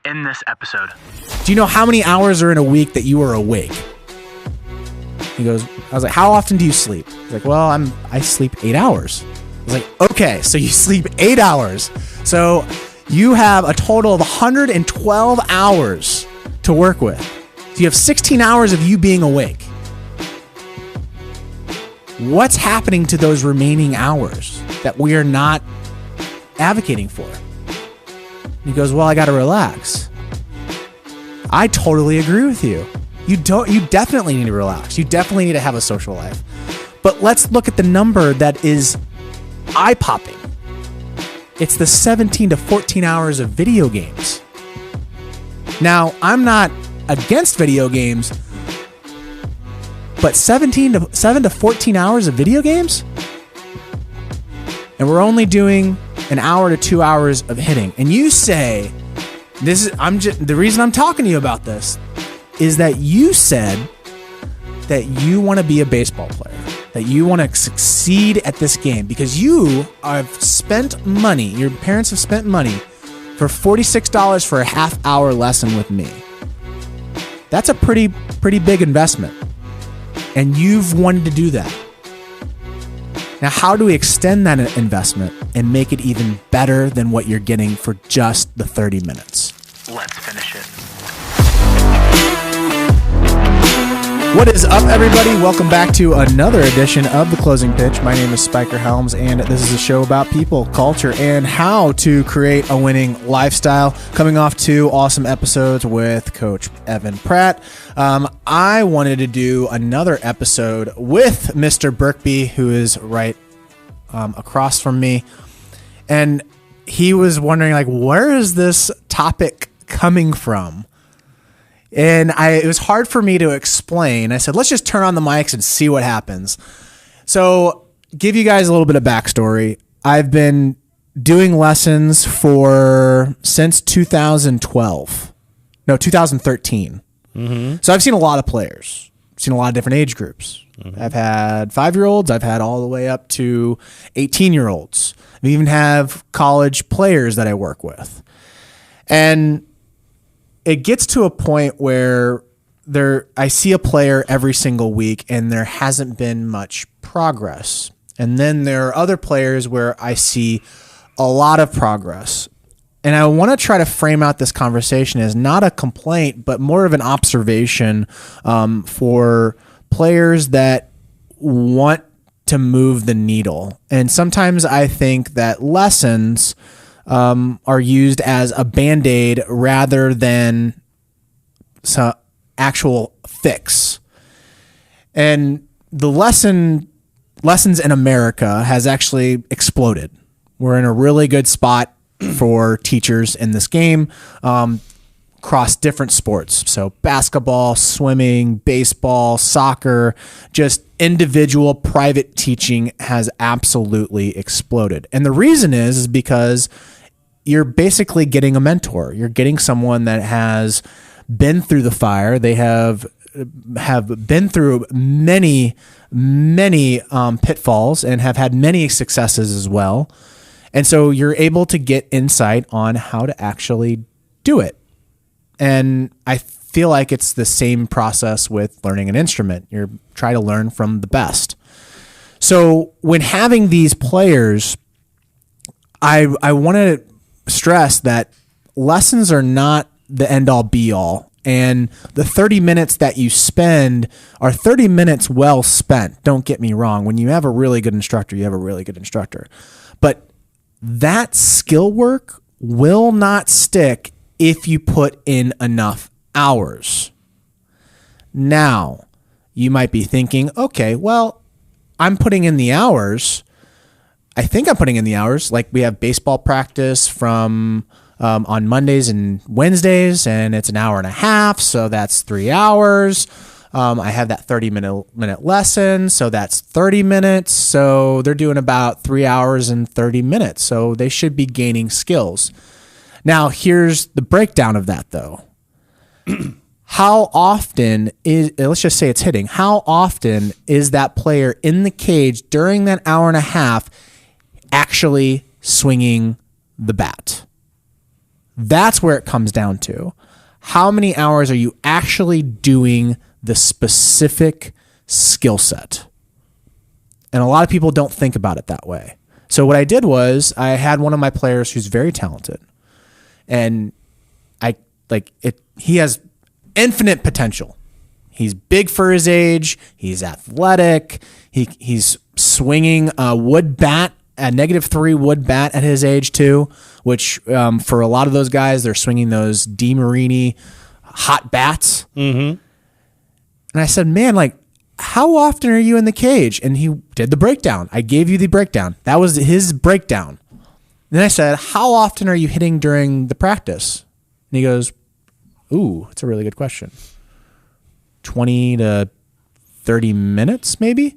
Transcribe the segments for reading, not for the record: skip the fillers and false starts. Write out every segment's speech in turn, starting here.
in this episode. Do you know how many hours are in a week that you are awake? He goes, I was like, how often do you sleep? He's like, well, I sleep 8 hours. I was like, okay, so you sleep 8 hours. So you have a total of 112 hours to work with. So you have 16 hours of you being awake. What's happening to those remaining hours that we are not advocating for? He goes, well, I got to relax. I totally agree with you. You definitely need to relax. You definitely need to have a social life. But let's look at the number that is eye-popping. It's the 17 to 14 hours of video games. Now, I'm not against video games, but 7 to 14 hours of video games? And we're only doing an hour to 2 hours of hitting. And you say, the reason I'm talking to you about this is that you said that you want to be a baseball player, that you want to succeed at this game because you have spent money, your parents have spent money for $46 for a half-hour lesson with me. That's a pretty big investment. And you've wanted to do that. Now, how do we extend that investment and make it even better than what you're getting for just the 30 minutes? Let's finish it. What is up, everybody? Welcome back to another edition of The Closing Pitch. My name is Spiker Helms, and this is a show about people, culture, and how to create a winning lifestyle. Coming off 2 awesome episodes with Coach Evan Pratt. I wanted to do another episode with Mr. Birkby, who is right across from me. And he was wondering, like, where is this topic coming from? And it was hard for me to explain. I said, let's just turn on the mics and see what happens. So give you guys a little bit of backstory. I've been doing lessons since 2013. Mm-hmm. So I've seen a lot of players. I've seen a lot of different age groups. Mm-hmm. I've had 5-year-olds. I've had all the way up to 18-year-olds. I even have college players that I work with. And it gets to a point where I see a player every single week and there hasn't been much progress. And then there are other players where I see a lot of progress. And I want to try to frame out this conversation as not a complaint, but more of an observation for players that want to move the needle. And sometimes I think that lessons are used as a Band-Aid rather than some actual fix. And the lessons in America has actually exploded. We're in a really good spot for teachers in this game across different sports. So basketball, swimming, baseball, soccer, just individual private teaching has absolutely exploded. And the reason is because you're basically getting a mentor. You're getting someone that has been through the fire. They have been through many pitfalls and have had many successes as well. And so you're able to get insight on how to actually do it. And I feel like it's the same process with learning an instrument. You're trying to learn from the best. So when having these players, I want to stress that lessons are not the end-all be-all. And the 30 minutes that you spend are 30 minutes well spent. Don't get me wrong. When you have a really good instructor, you have a really good instructor. But that skill work will not stick if you put in enough hours. Now, you might be thinking, okay, well, I'm putting in the hours. I think I'm putting in the hours. Like we have baseball practice from on Mondays and Wednesdays, and it's an hour and a half, so that's 3 hours. I have that 30-minute lesson, so that's 30 minutes. So they're doing about 3 hours and 30 minutes. So they should be gaining skills. Now, here's the breakdown of that, though. How often let's just say it's hitting, how often is that player in the cage during that hour and a half actually swinging the bat? That's where it comes down to. How many hours are you actually doing the specific skill set? And a lot of people don't think about it that way. So what I did was I had one of my players who's very talented, and he has infinite potential. He's big for his age. He's athletic. He's swinging a wood bat, a -3 wood bat at his age too, which for a lot of those guys, they're swinging those DeMarini hot bats. Mm-hmm. And I said, man, like, how often are you in the cage? And he did the breakdown. I gave you the breakdown. That was his breakdown. Then I said, how often are you hitting during the practice? And he goes, ooh, that's a really good question. 20 to 30 minutes, maybe?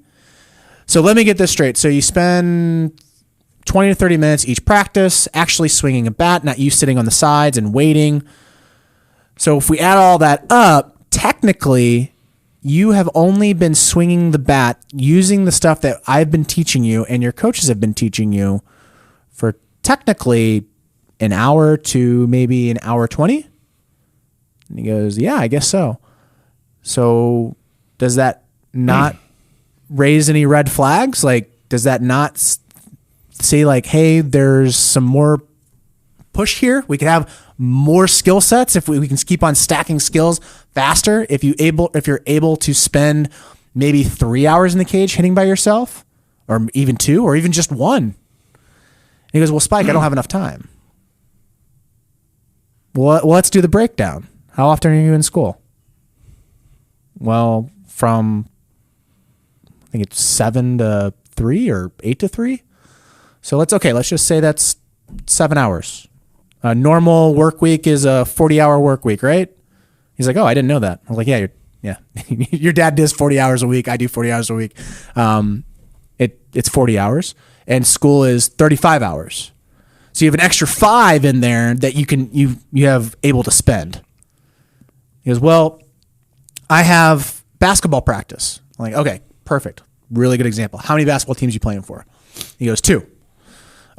So let me get this straight. So you spend 20 to 30 minutes each practice actually swinging a bat, not you sitting on the sides and waiting. So if we add all that up, technically, you have only been swinging the bat using the stuff that I've been teaching you and your coaches have been teaching you for technically an hour to maybe an hour 20. And he goes, yeah, I guess so. So does that not raise any red flags? Like, does that not say like, hey, there's some more push here? We could have more skill sets if we can keep on stacking skills faster. If you're able to spend maybe 3 hours in the cage hitting by yourself, or even 2, or even just 1. And he goes, well, Spike, I don't have enough time. Well, let's do the breakdown. How often are you in school? Well, from I think it's 7 to 3 or 8 to 3. So let's just say that's 7 hours. A normal work week is a 40-hour work week, right? He's like, oh, I didn't know that. I was like, yeah, your dad does 40 hours a week. I do 40 hours a week. It's 40 hours, and school is 35 hours. So you have an extra 5 in there that you have able to spend. He goes, well, I have basketball practice. I'm like, okay, perfect. Really good example. How many basketball teams are you playing for? He goes, 2.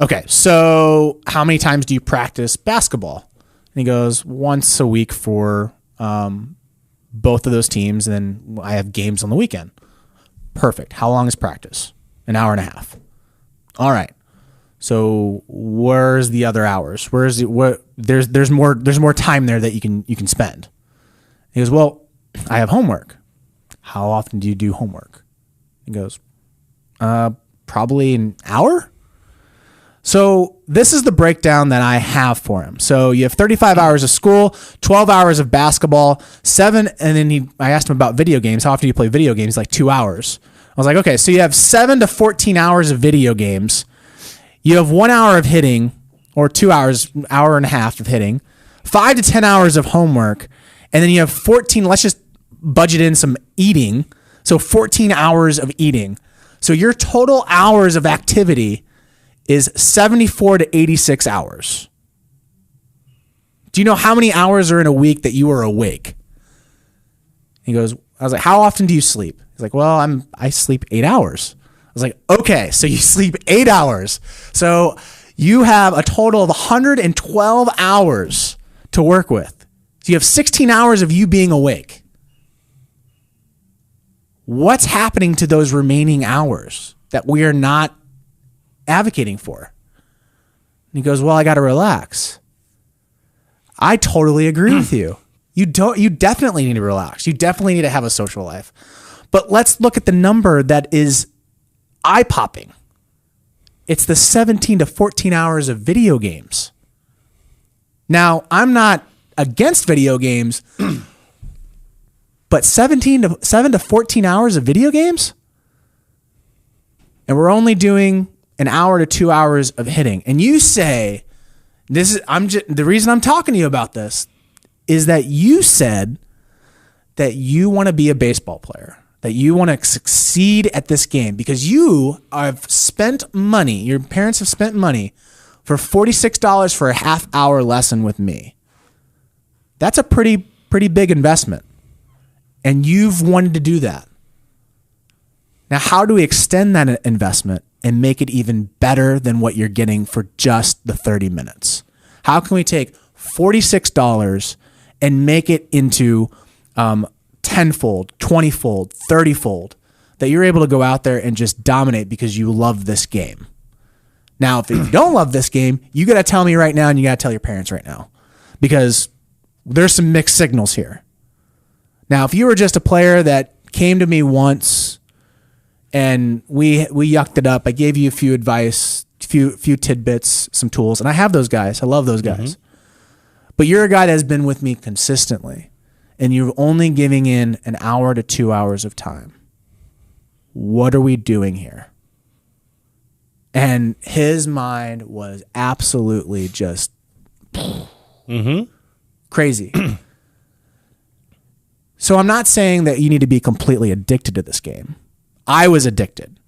Okay, so how many times do you practice basketball? And he goes, once a week for both of those teams, and then I have games on the weekend. Perfect. How long is practice? An hour and a half. All right. So where's the other hours? There's more time there that you can spend. He goes, well, I have homework. How often do you do homework? He goes, probably an hour. So this is the breakdown that I have for him. So you have 35 hours of school, 12 hours of basketball, 7, and then I asked him about video games. How often do you play video games? Like 2 hours. I was like, okay, so you have 7 to 14 hours of video games. You have 1 hour of hitting, or 2 hours, hour and a half of hitting, 5 to 10 hours of homework, and then you have 14, let's just budget in some eating. So 14 hours of eating. So your total hours of activity is 74 to 86 hours. Do you know how many hours are in a week that you are awake? He goes, I was like, how often do you sleep? He's like, well, I sleep 8 hours. I was like, okay, so you sleep 8 hours. So you have a total of 112 hours to work with. So you have 16 hours of you being awake. What's happening to those remaining hours that we are not advocating for? And he goes, well, I got to relax. I totally agree with you. You definitely need to relax. You definitely need to have a social life. But let's look at the number that is eye-popping. It's the 17 to 14 hours of video games. Now, I'm not against video games, but 7 to 14 hours of video games? And we're only doing an hour to 2 hours of hitting. And you say, the reason I'm talking to you about this is that you said that you want to be a baseball player, that you want to succeed at this game because you have spent money, your parents have spent money for $46 for a half-hour lesson with me. That's a pretty big investment. And you've wanted to do that. Now, how do we extend that investment and make it even better than what you're getting for just the 30 minutes? How can we take $46 and make it into tenfold, 20-fold, 30-fold, that you're able to go out there and just dominate because you love this game. Now, if you don't love this game, you got to tell me right now, and you got to tell your parents right now, because there's some mixed signals here. Now, if you were just a player that came to me once and we yucked it up, I gave you a few advice, few tidbits, some tools, and I have those guys. I love those guys. But you're a guy that has been with me consistently, and you're only giving in an hour to 2 hours of time. What are we doing here? And his mind was absolutely just crazy. So I'm not saying that you need to be completely addicted to this game. I was addicted.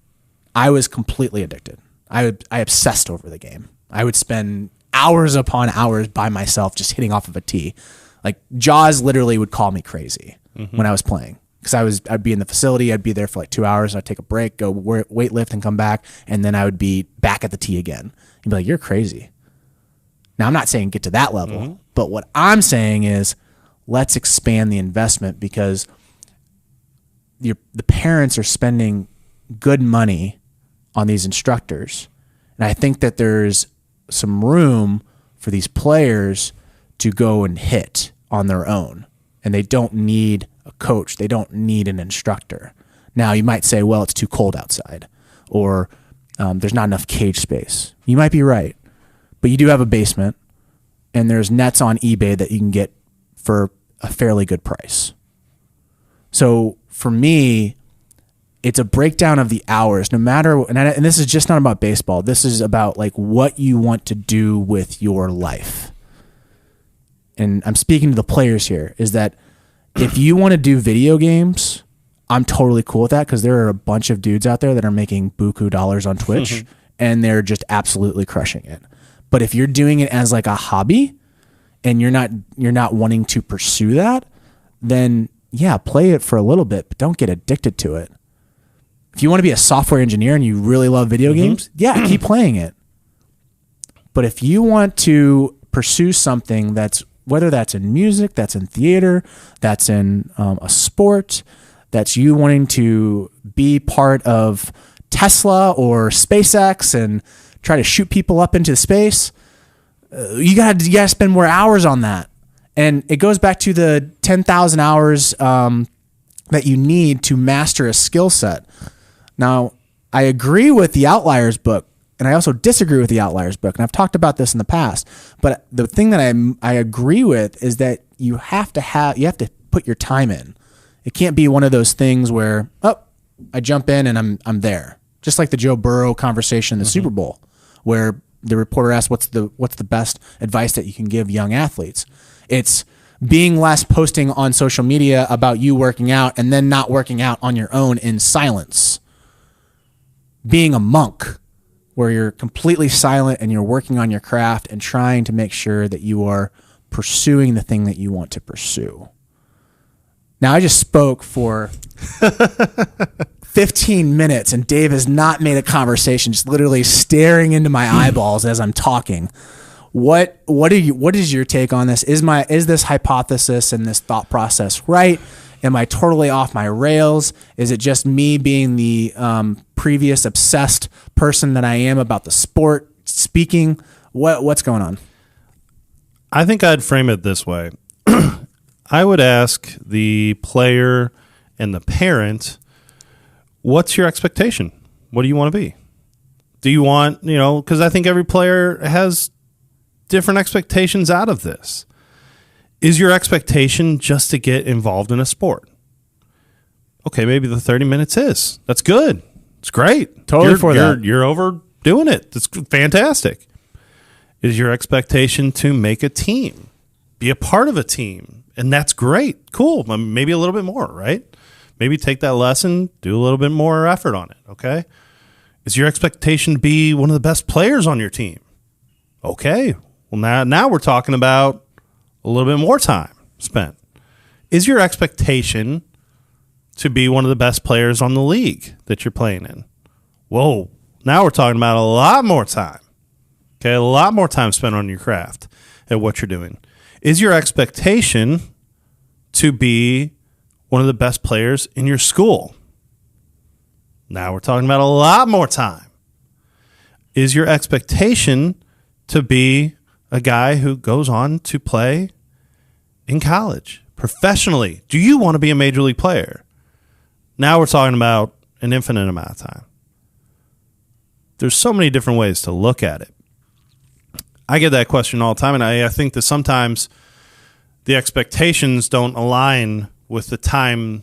I was completely addicted. I obsessed over the game. I would spend hours upon hours by myself just hitting off of a tee. Like Jaws literally would call me crazy when I was playing, because I'd be in the facility. I'd be there for like 2 hours. I'd take a break, go weight lift, and come back, and then I would be back at the tee again. You'd be like, "You're crazy." Now I'm not saying get to that level, but what I'm saying is let's expand the investment, because the parents are spending good money on these instructors, and I think that there's some room for these players to go and hit on their own, and they don't need a coach. They don't need an instructor. Now, you might say, well, it's too cold outside, or there's not enough cage space. You might be right, but you do have a basement, and there's nets on eBay that you can get for a fairly good price. So for me, it's a breakdown of the hours, no matter, and this is just not about baseball. This is about like what you want to do with your life. And I'm speaking to the players here, is that if you want to do video games, I'm totally cool with that, because there are a bunch of dudes out there that are making buku dollars on Twitch and they're just absolutely crushing it. But if you're doing it as like a hobby and you're not wanting to pursue that, then yeah, play it for a little bit, but don't get addicted to it. If you want to be a software engineer and you really love video games, yeah, keep playing it. But if you want to pursue something that's, whether that's in music, that's in theater, that's in a sport, that's you wanting to be part of Tesla or SpaceX and try to shoot people up into space, you gotta spend more hours on that. And it goes back to the 10,000 hours that you need to master a skill set. Now, I agree with the Outliers book, and I also disagree with the Outliers book, and I've talked about this in the past. But the thing that I agree with is that you have to put your time in. It can't be one of those things where, oh, I jump in and I'm there. Just like the Joe Burrow conversation in the Super Bowl, where the reporter asked, what's the best advice that you can give young athletes? It's being less posting on social media about you working out and then not working out on your own in silence. Being a monk, where you're completely silent and you're working on your craft and trying to make sure that you are pursuing the thing that you want to pursue. Now, I just spoke for 15 minutes and Dave has not made a conversation, just literally staring into my eyeballs as I'm talking. What is your take on this? Is this hypothesis and this thought process right? Am I totally off my rails? Is it just me being the previous obsessed person that I am about the sport speaking? What's going on? I think I'd frame it this way. I would ask the player and the parent, what's your expectation? What do you want to be? Do you want, because I think every player has different expectations out of this. Is your expectation just to get involved in a sport? Okay, maybe the 30 minutes is. That's good. It's great. Totally You're overdoing it. It's fantastic. Is your expectation to make a team? Be a part of a team? And that's great. Cool. Maybe a little bit more, right? Maybe take that lesson, do a little bit more effort on it, okay? Is your expectation to be one of the best players on your team? Okay. Well, now we're talking about a little bit more time spent. Is your expectation to be one of the best players on the league that you're playing in? Whoa. Now we're talking about a lot more time. Okay, a lot more time spent on your craft at what you're doing. Is your expectation to be one of the best players in your school? Now we're talking about a lot more time. Is your expectation to be a guy who goes on to play in college professionally? Do you want to be a major league player? Now we're talking about an infinite amount of time. There's so many different ways to look at it. I get that question all the time, and I think that sometimes the expectations don't align with the time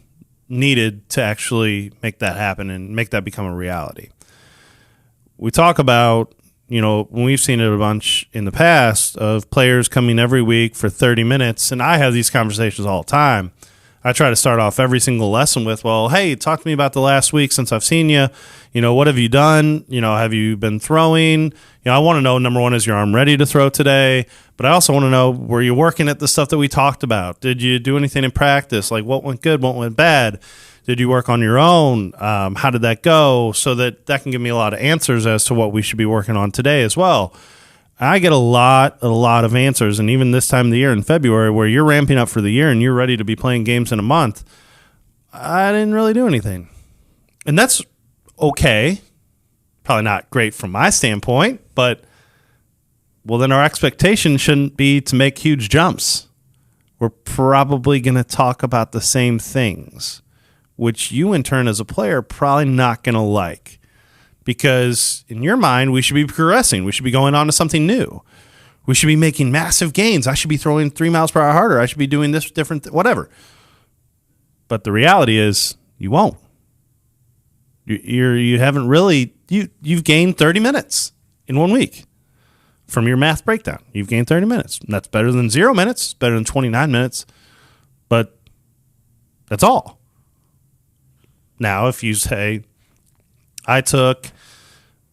needed to actually make that happen and make that become a reality. We talk about, when we've seen it a bunch in the past of players coming every week for 30 minutes, and I have these conversations all the time. I try to start off every single lesson with, well, hey, talk to me about the last week since I've seen you. What have you done? Have you been throwing? I want to know, number one, is your arm ready to throw today? But I also want to know, were you working at the stuff that we talked about? Did you do anything in practice? Like what went good, what went bad? Did you work on your own? How did that go? So that can give me a lot of answers as to what we should be working on today as well. I get a lot of answers, and even this time of the year in February where you're ramping up for the year and you're ready to be playing games in a month, I didn't really do anything. And that's okay. Probably not great from my standpoint, but well, then our expectation shouldn't be to make huge jumps. We're probably going to talk about the same things, which you in turn as a player are probably not going to like. Because in your mind, we should be progressing. We should be going on to something new. We should be making massive gains. I should be throwing 3 miles per hour harder. I should be doing this different, whatever. But the reality is you won't. You haven't really, you've gained 30 minutes in 1 week from your math breakdown. You've gained 30 minutes. And that's better than 0 minutes, better than 29 minutes. But that's all. Now, if you say, I took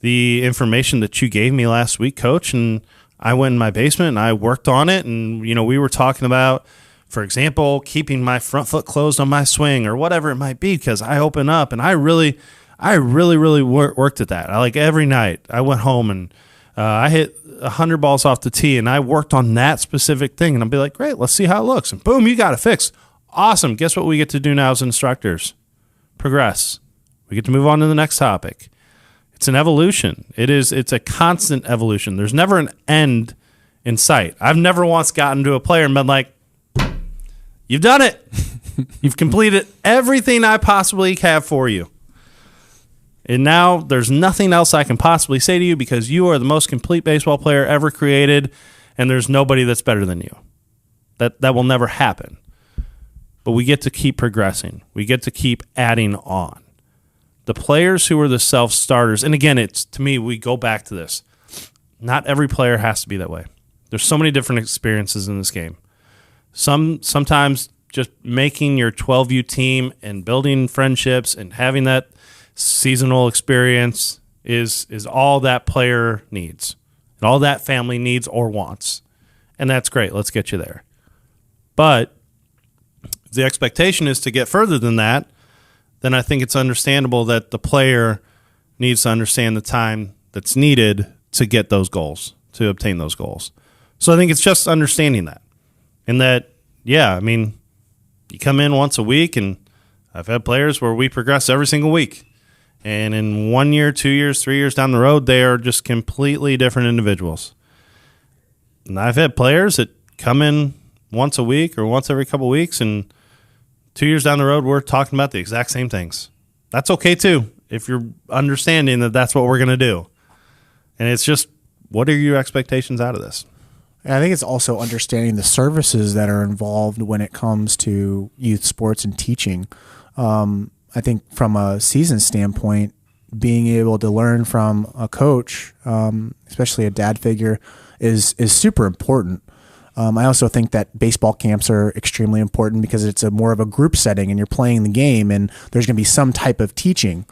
the information that you gave me last week, Coach, and I went in my basement and I worked on it. And, we were talking about, for example, keeping my front foot closed on my swing or whatever it might be, because I open up and I really worked at that. Every night I went home and I hit 100 balls off the tee and I worked on that specific thing. And I'll be like, great, let's see how it looks. And boom, you got it fixed. Awesome. Guess what we get to do now as instructors? Progress. We get to move on to the next topic. It's an evolution. It's a constant evolution. There's never an end in sight. I've never once gotten to a player and been like, you've done it. You've completed everything I possibly have for you. And now there's nothing else I can possibly say to you because you are the most complete baseball player ever created, and there's nobody that's better than you. That will never happen. But we get to keep progressing. We get to keep adding on. The players who are the self-starters, and again, it's to me, we go back to this. Not every player has to be that way. There's so many different experiences in this game. Sometimes just making your 12U team and building friendships and having that seasonal experience is all that player needs, and all that family needs or wants. And that's great. Let's get you there. But if the expectation is to get further than that, then I think it's understandable that the player needs to understand the time that's needed to get those goals, to obtain those goals. So I think it's just understanding that. And that, you come in once a week, and I've had players where we progress every single week. And in 1 year, 2 years, 3 years down the road, they are just completely different individuals. And I've had players that come in once a week or once every couple of weeks, and 2 years down the road, we're talking about the exact same things. That's okay, too, if you're understanding that that's what we're going to do. And it's just, what are your expectations out of this? And I think it's also understanding the services that are involved when it comes to youth sports and teaching. I think from a season standpoint, being able to learn from a coach, especially a dad figure, is super important. I also think that baseball camps are extremely important because it's more of a group setting and you're playing the game and there's going to be some type of teaching.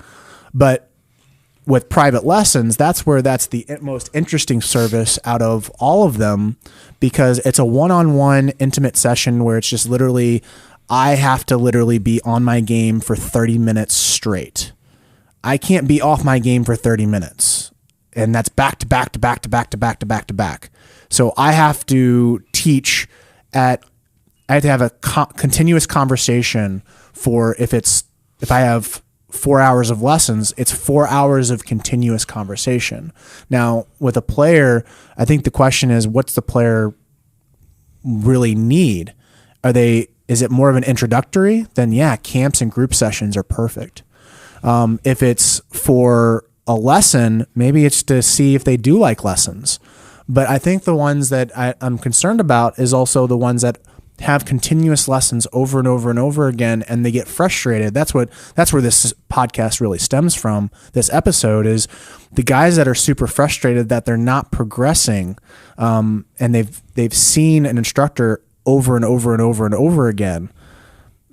But with private lessons, that's the most interesting service out of all of them, because it's a one-on-one intimate session where it's just literally, I have to literally be on my game for 30 minutes straight. I can't be off my game for 30 minutes. And that's back to back to back to back to back to back to back. So I have to teach I have to have a continuous conversation for if I have 4 hours of lessons, it's 4 hours of continuous conversation. Now, with a player, I think the question is, what's the player really need? Is it more of an introductory? Then yeah, camps and group sessions are perfect. If it's for a lesson, maybe it's to see if they do like lessons. But I think the ones that I'm concerned about is also the ones that have continuous lessons over and over and over again, and they get frustrated. That's where this podcast really stems from. This episode is the guys that are super frustrated that they're not progressing, and they've seen an instructor over and over and over and over again.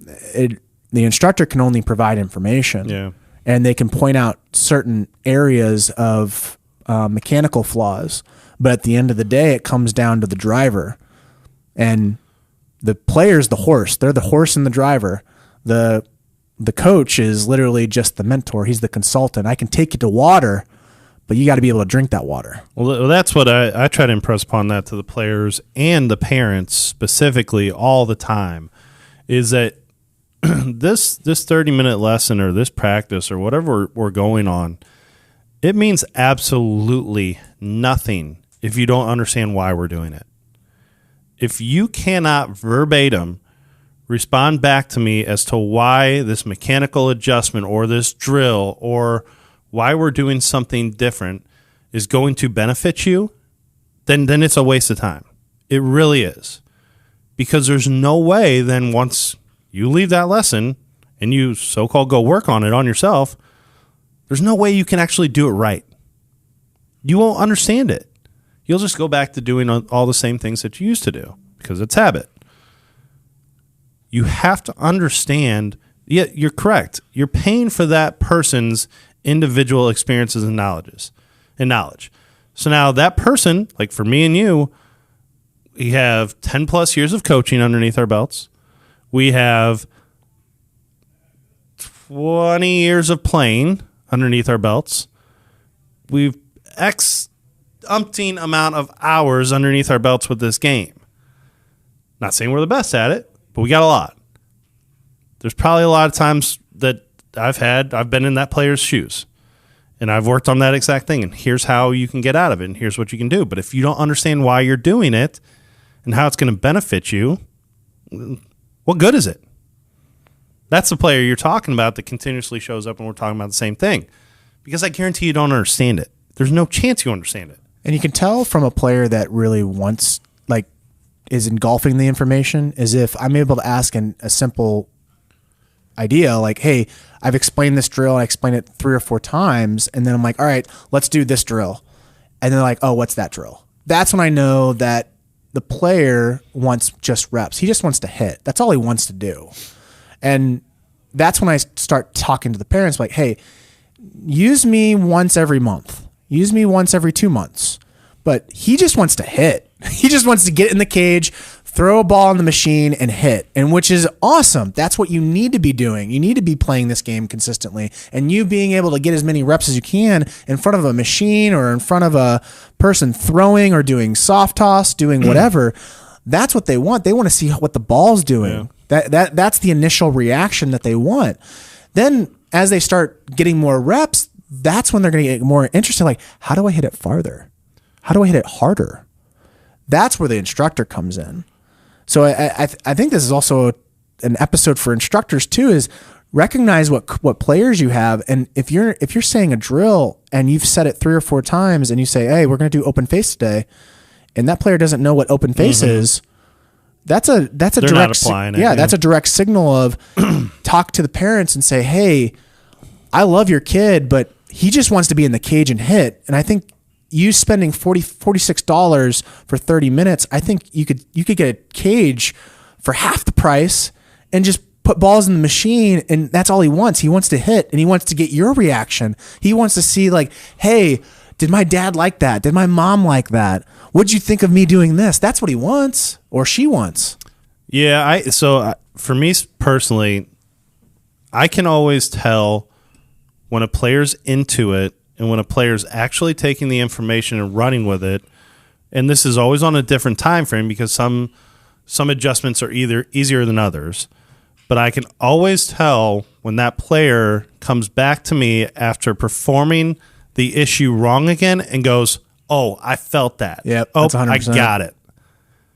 The instructor can only provide information, and they can point out certain areas of mechanical flaws. But at the end of the day, it comes down to the driver, and the player's the horse. They're the horse and the driver. The coach is literally just the mentor. He's the consultant. I can take you to water, but you got to be able to drink that water. Well, that's what I try to impress upon that to the players and the parents specifically all the time, is that this 30-minute lesson or this practice or whatever we're going on, it means absolutely nothing if you don't understand why we're doing it. If you cannot verbatim respond back to me as to why this mechanical adjustment or this drill or why we're doing something different is going to benefit you, then it's a waste of time. It really is. Because there's no way then once you leave that lesson and you so-called go work on it on yourself, there's no way you can actually do it right. You won't understand it. You'll just go back to doing all the same things that you used to do because it's habit. You have to understand, you're correct. You're paying for that person's individual experiences and knowledge. So now that person, like for me and you, we have 10 plus years of coaching underneath our belts. We have 20 years of playing underneath our belts. We've umpteen amount of hours underneath our belts with this game. Not saying we're the best at it, but we got a lot. There's probably a lot of times that I've been in that player's shoes and I've worked on that exact thing, and here's how you can get out of it and here's what you can do. But if you don't understand why you're doing it and how it's going to benefit you, what good is it? That's the player you're talking about that continuously shows up and we're talking about the same thing, because I guarantee you don't understand it. There's no chance you understand it. And you can tell from a player that really is engulfing the information is if I'm able to ask a simple idea like, hey, I've explained this drill. I explained it 3 or 4 times. And then I'm like, all right, let's do this drill. And they're like, oh, what's that drill? That's when I know that the player wants just reps. He just wants to hit. That's all he wants to do. And that's when I start talking to the parents like, hey, use me once every month. Use me once every 2 months. But he just wants to hit. He just wants to get in the cage, throw a ball in the machine, and hit. And which is awesome. That's what you need to be doing. You need to be playing this game consistently. And you being able to get as many reps as you can in front of a machine or in front of a person throwing or doing soft toss, doing whatever, that's what they want. They want to see what the ball's doing. Yeah. That's the initial reaction that they want. Then as they start getting more reps, that's when they're going to get more interested. Like, how do I hit it farther? How do I hit it harder? That's where the instructor comes in. So I think this is also an episode for instructors too, is recognize what players you have. And if you're saying a drill and you've said it 3 or 4 times and you say, hey, we're going to do open face today, and that player doesn't know what open face is, that's a They're direct, not applying it, that's a direct signal of talk to the parents and say, hey, I love your kid, but he just wants to be in the cage and hit. And I think you spending $46 for 30 minutes, I think you could get a cage for half the price and just put balls in the machine, and that's all he wants. He wants to hit, and he wants to get your reaction. He wants to see like, hey, did my dad like that? Did my mom like that? What'd you think of me doing this? That's what he wants or she wants. Yeah, for me personally, I can always tell when a player's into it and when a player's actually taking the information and running with it. And this is always on a different time frame because some some adjustments are either easier than others, but I can always tell when that player comes back to me after performing the issue wrong again and goes, oh, I felt that. Yep, oh, that's 100%. I got it.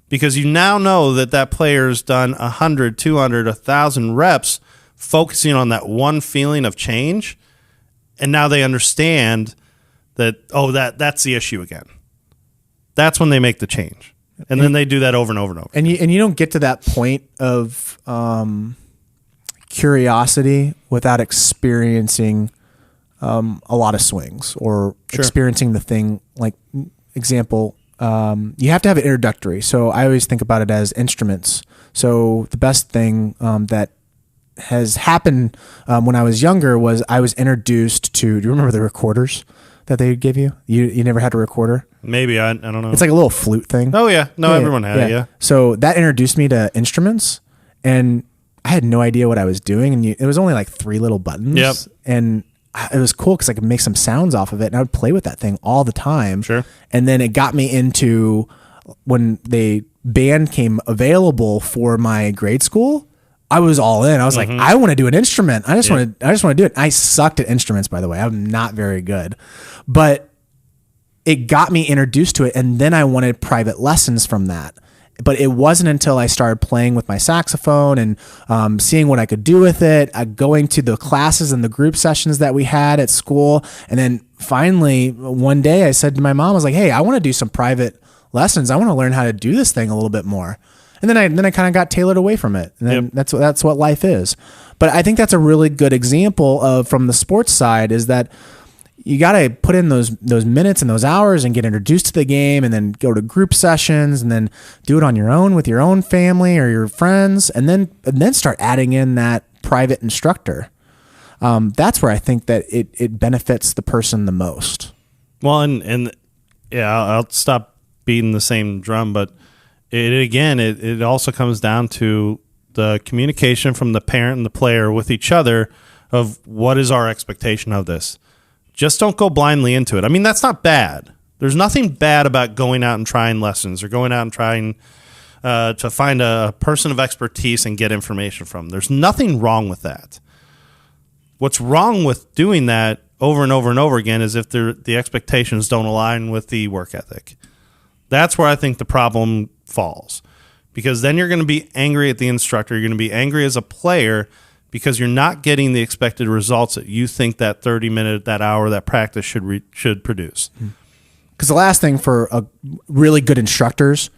Because you now know that player's done 100, 200, 1,000 reps focusing on that one feeling of change, and now they understand that, oh, that's the issue again. That's when they make the change. And then they do that over and over and over. And you don't get to that point of curiosity without experiencing a lot of swings or experiencing the thing. Like, example, you have to have it introductory. So I always think about it as instruments. So the best thing that has happened when I was younger was I was introduced to, do you remember the recorders that they give you? You never had a recorder? Maybe, I don't know. It's like a little flute thing. Oh, yeah. No, everyone had it, yeah. So that introduced me to instruments, and I had no idea what I was doing. And it was only like 3 little buttons. Yep. And it was cool because I could make some sounds off of it, and I would play with that thing all the time. Sure. And then it got me into when the band came available for my grade school. I was all in. I was like, I want to do an instrument. I just want to do it. I sucked at instruments, by the way. I'm not very good, but it got me introduced to it. And then I wanted private lessons from that. But it wasn't until I started playing with my saxophone and seeing what I could do with it, going to the classes and the group sessions that we had at school. And then finally, one day I said to my mom, I was like, hey, I want to do some private lessons. I want to learn how to do this thing a little bit more. And then I kind of got tailored away from it. And then that's what life is. But I think that's a really good example of, from the sports side, is that you got to put in those minutes and those hours and get introduced to the game, and then go to group sessions, and then do it on your own with your own family or your friends, and then start adding in that private instructor. That's where I think that it benefits the person the most. Well, and I'll stop beating the same drum, but it also comes down to the communication from the parent and the player with each other of what is our expectation of this. Just don't go blindly into it. I mean, that's not bad. There's nothing bad about going out and trying lessons or going out and trying to find a person of expertise and get information from. There's nothing wrong with that. What's wrong with doing that over and over and over again is if the expectations don't align with the work ethic. That's where I think the problem falls, because then you're going to be angry at the instructor. You're going to be angry as a player because you're not getting the expected results that you think that 30-minute, that hour, that practice should produce. Because the last thing for really good instructors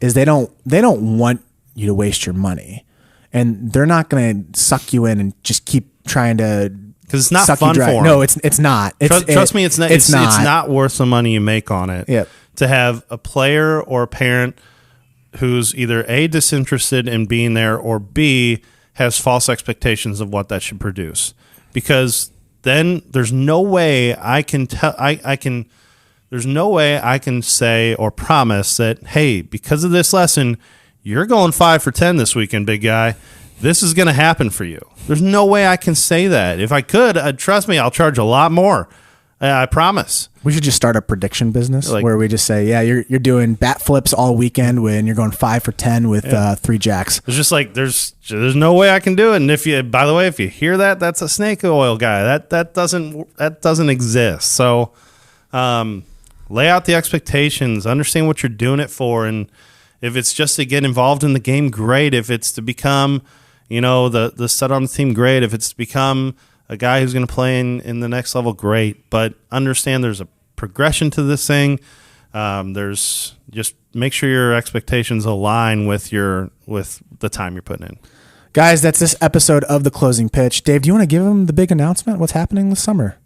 is they don't want you to waste your money, and they're not going to suck you in and just keep trying to. Because it's not fun for them. No, it's not. Trust me, it's not. It's not worth the money you make on it. Yep. To have a player or a parent who's either A, disinterested in being there, or B, has false expectations of what that should produce. Because then there's no way I can there's no way I can say or promise that, hey, because of this lesson, you're going 5 for 10 this weekend, big guy. This is going to happen for you. There's no way I can say that. If I could, trust me, I'll charge a lot more. I promise. We should just start a prediction business where we just say, yeah, you're doing bat flips all weekend when you're going 5 for 10 with 3 jacks. It's just like there's no way I can do it. And if you, by the way, if you hear that, that's a snake oil guy. That doesn't exist. So lay out the expectations, understand what you're doing it for, and if it's just to get involved in the game, great. If it's to become, the stud on the team, great. If it's to become a guy who's going to play in the next level, great. But understand there's a progression to this thing. There's just make sure your expectations align with the time you're putting in. Guys, that's this episode of The Closing Pitch. Dave, do you want to give them the big announcement? What's happening this summer?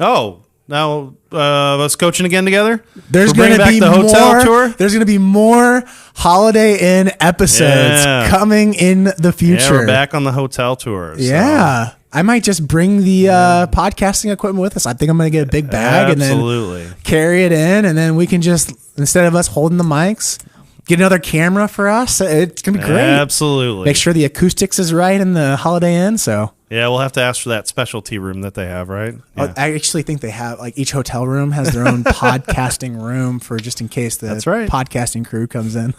Oh, now us coaching again together? There's going to be the hotel tour? There's going to be more Holiday Inn episodes coming in the future. Yeah, we're back on the hotel tour. So. Yeah. I might just bring the podcasting equipment with us. I think I'm going to get a big bag and then carry it in, and then we can just, instead of us holding the mics, get another camera for us. It's going to be great. Absolutely. Make sure the acoustics is right in the Holiday Inn. So yeah, we'll have to ask for that specialty room that they have, right? Yeah. I actually think they have, like, each hotel room has their own podcasting room for just in case the podcasting crew comes in.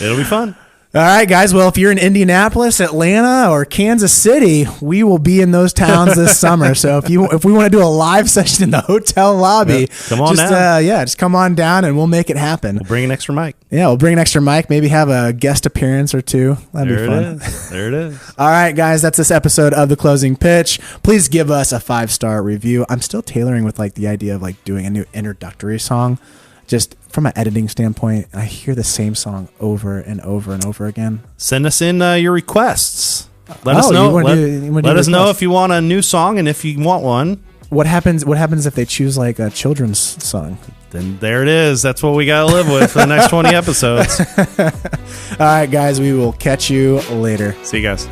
It'll be fun. All right, guys. Well, if you're in Indianapolis, Atlanta, or Kansas City, we will be in those towns this summer. So if we want to do a live session in the hotel lobby, come on down. Just come on down and we'll make it happen. We'll bring an extra mic. Yeah, we'll bring an extra mic. Maybe have a guest appearance or two. That'd be fun. There it is. All right, guys. That's this episode of The Closing Pitch. Please give us a 5-star review. I'm still tailoring with like the idea of like doing a new introductory song. Just from an editing standpoint, I hear the same song over and over and over again. Send us in your requests. Let us know. Let us know if you want a new song and if you want one. What happens if they choose like a children's song? Then there it is. That's what we got to live with for the next 20 episodes. All right, guys. We will catch you later. See you guys.